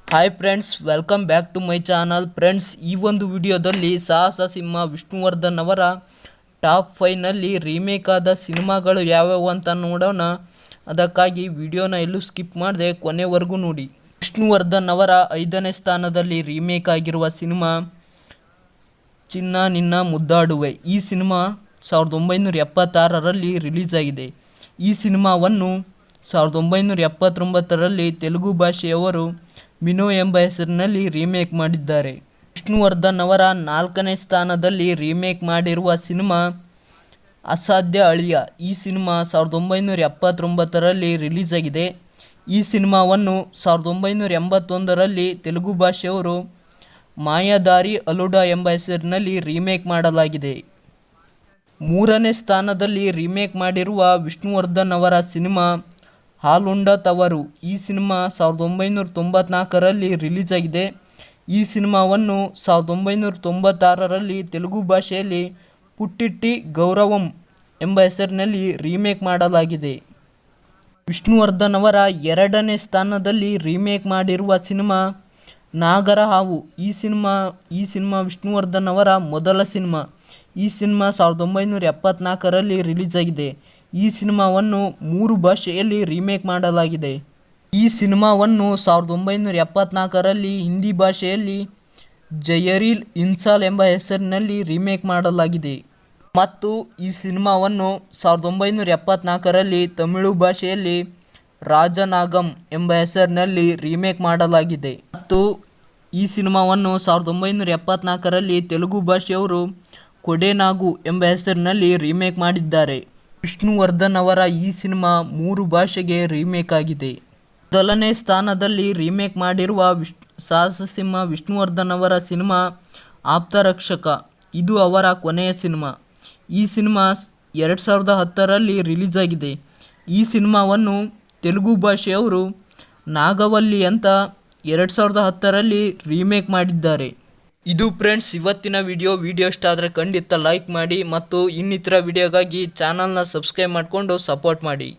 Hi friends, welcome back to my channel. Friends, ಈ ಒಂದು ವಿಡಿಯೋದಲ್ಲಿ ಸಾಹಸ ಸಿಂಹ ವಿಷ್ಣುವರ್ಧನ್ ಅವರ ಟಾಪ್ 5ನಲ್ಲಿ ರೀಮೇಕ್ ಆದ ಸಿನಿಮಾಗಳು ಯಾವ್ಯಾವು ಅಂತ ನೋಡೋಣ. ಅದಕ್ಕಾಗಿ ವಿಡಿಯೋನ ಎಲ್ಲೂ ಸ್ಕಿಪ್ ಮಾಡದೆ ಕೊನೆವರೆಗೂ ನೋಡಿ. ವಿಷ್ಣುವರ್ಧನ್ ಅವರ 5ನೇ ಸ್ಥಾನದಲ್ಲಿ ರೀಮೇಕ್ ಆಗಿರುವ ಸಿನಿಮಾ ಚಿನ್ನ ನಿನ್ನ ಮುದ್ದಾಡುವೆ. ಈ ಸಿನಿಮಾ 1976ರಲ್ಲಿ ರಿಲೀಸ್ ಆಗಿದೆ. ಈ ಸಿನಿಮಾವನ್ನು 1979ರಲ್ಲಿ ತೆಲುಗು ಭಾಷೆಯವರು ಮಿನೋ ಎಂಬ ಹೆಸರಿನಲ್ಲಿ ರೀಮೇಕ್ ಮಾಡಿದ್ದಾರೆ. ವಿಷ್ಣುವರ್ಧನ್ ಅವರ 4ನೇ ಸ್ಥಾನದಲ್ಲಿ ರೀಮೇಕ್ ಮಾಡಿರುವ ಸಿನಿಮಾ ಅಸಾಧ್ಯ ಅಳಿಯ. ಈ ಸಿನಿಮಾ 1979ರಲ್ಲಿ ರಿಲೀಸ್ ಆಗಿದೆ. ಈ ಸಿನಿಮಾವನ್ನು 1981ರಲ್ಲಿ ತೆಲುಗು ಭಾಷೆಯವರು ಮಾಯಾದಾರಿ ಅಲುಡಾ ಎಂಬ ಹೆಸರಿನಲ್ಲಿ ರೀಮೇಕ್ ಮಾಡಲಾಗಿದೆ. 3ನೇ ಸ್ಥಾನದಲ್ಲಿ ರೀಮೇಕ್ ಮಾಡಿರುವ ವಿಷ್ಣುವರ್ಧನ್ ಅವರ ಸಿನಿಮಾ ಹಾಲುಂಡ ತವರು. ಈ ಸಿನಿಮಾ 1994ರಲ್ಲಿ ರಿಲೀಸ್ ಆಗಿದೆ. ಈ ಸಿನಿಮಾವನ್ನು 1996ರಲ್ಲಿ ತೆಲುಗು ಭಾಷೆಯಲ್ಲಿ ಪುಟ್ಟಿಟ್ಟಿ ಗೌರವಂ ಎಂಬ ಹೆಸರಿನಲ್ಲಿ ರೀಮೇಕ್ ಮಾಡಲಾಗಿದೆ. ವಿಷ್ಣುವರ್ಧನ್ ಅವರ 2ನೇ ಸ್ಥಾನದಲ್ಲಿ ರೀಮೇಕ್ ಮಾಡಿರುವ ಸಿನಿಮಾ ನಾಗರ ಹಾವು. ಈ ಸಿನಿಮಾ ವಿಷ್ಣುವರ್ಧನ್ ಅವರ ಮೊದಲ ಸಿನಿಮಾ. ಈ ಸಿನಿಮಾ 1974ರಲ್ಲಿ ರಿಲೀಸ್ ಆಗಿದೆ. ಈ ಸಿನಿಮಾವನ್ನು 3 ಭಾಷೆಯಲ್ಲಿ ರೀಮೇಕ್ ಮಾಡಲಾಗಿದೆ. ಈ ಸಿನಿಮಾವನ್ನು 1974ರಲ್ಲಿ ಹಿಂದಿ ಭಾಷೆಯಲ್ಲಿ ಜಯರೀಲ್ ಇನ್ಸಾಲ್ ಎಂಬ ಹೆಸರಿನಲ್ಲಿ ರೀಮೇಕ್ ಮಾಡಲಾಗಿದೆ ಮತ್ತು ಈ ಸಿನಿಮಾವನ್ನು 1974ರಲ್ಲಿ ತಮಿಳು ಭಾಷೆಯಲ್ಲಿ ರಾಜನಾಗಂ ಎಂಬ ಹೆಸರಿನಲ್ಲಿ ರೀಮೇಕ್ ಮಾಡಲಾಗಿದೆ ಮತ್ತು ಈ ಸಿನಿಮಾವನ್ನು 1974ರಲ್ಲಿ ತೆಲುಗು ಭಾಷೆಯವರು ಕೊಡೆನಾಗು ಎಂಬ ಹೆಸರಿನಲ್ಲಿ ರೀಮೇಕ್ ಮಾಡಿದ್ದಾರೆ. ವಿಷ್ಣುವರ್ಧನ್ ಅವರ ಈ ಸಿನಿಮಾ 3 ಭಾಷೆಗೆ ರೀಮೇಕ್ ಆಗಿದೆ. ಮೊದಲನೇ ಸ್ಥಾನದಲ್ಲಿ ರೀಮೇಕ್ ಮಾಡಿರುವ ಸಾಹಸ ಸಿಂಹ ವಿಷ್ಣುವರ್ಧನ್ ಅವರ ಸಿನಿಮಾ ಆಪ್ತರಕ್ಷಕ. ಇದು ಅವರ ಕೊನೆಯ ಸಿನಿಮಾ. ಈ ಸಿನಿಮಾ 2010ರಲ್ಲಿ ರಿಲೀಸ್ ಆಗಿದೆ. ಈ ಸಿನಿಮಾವನ್ನು ತೆಲುಗು ಭಾಷೆಯವರು ನಾಗವಲ್ಲಿ ಅಂತ 2010ರಲ್ಲಿ ರೀಮೇಕ್ ಮಾಡಿದ್ದಾರೆ. ಇದು ಫ್ರೆಂಡ್ಸ್ ಇವತ್ತಿನ ವಿಡಿಯೋ ಇಷ್ಟ ಆದರೆ ಖಂಡಿತ ಲೈಕ್ ಮಾಡಿ ಮತ್ತು ಇನ್ನಿತರ ವಿಡಿಯೋಗಾಗಿ ಚಾನಲ್ನ ಸಬ್ಸ್ಕ್ರೈಬ್ ಮಾಡಿಕೊಂಡು ಸಪೋರ್ಟ್ ಮಾಡಿ.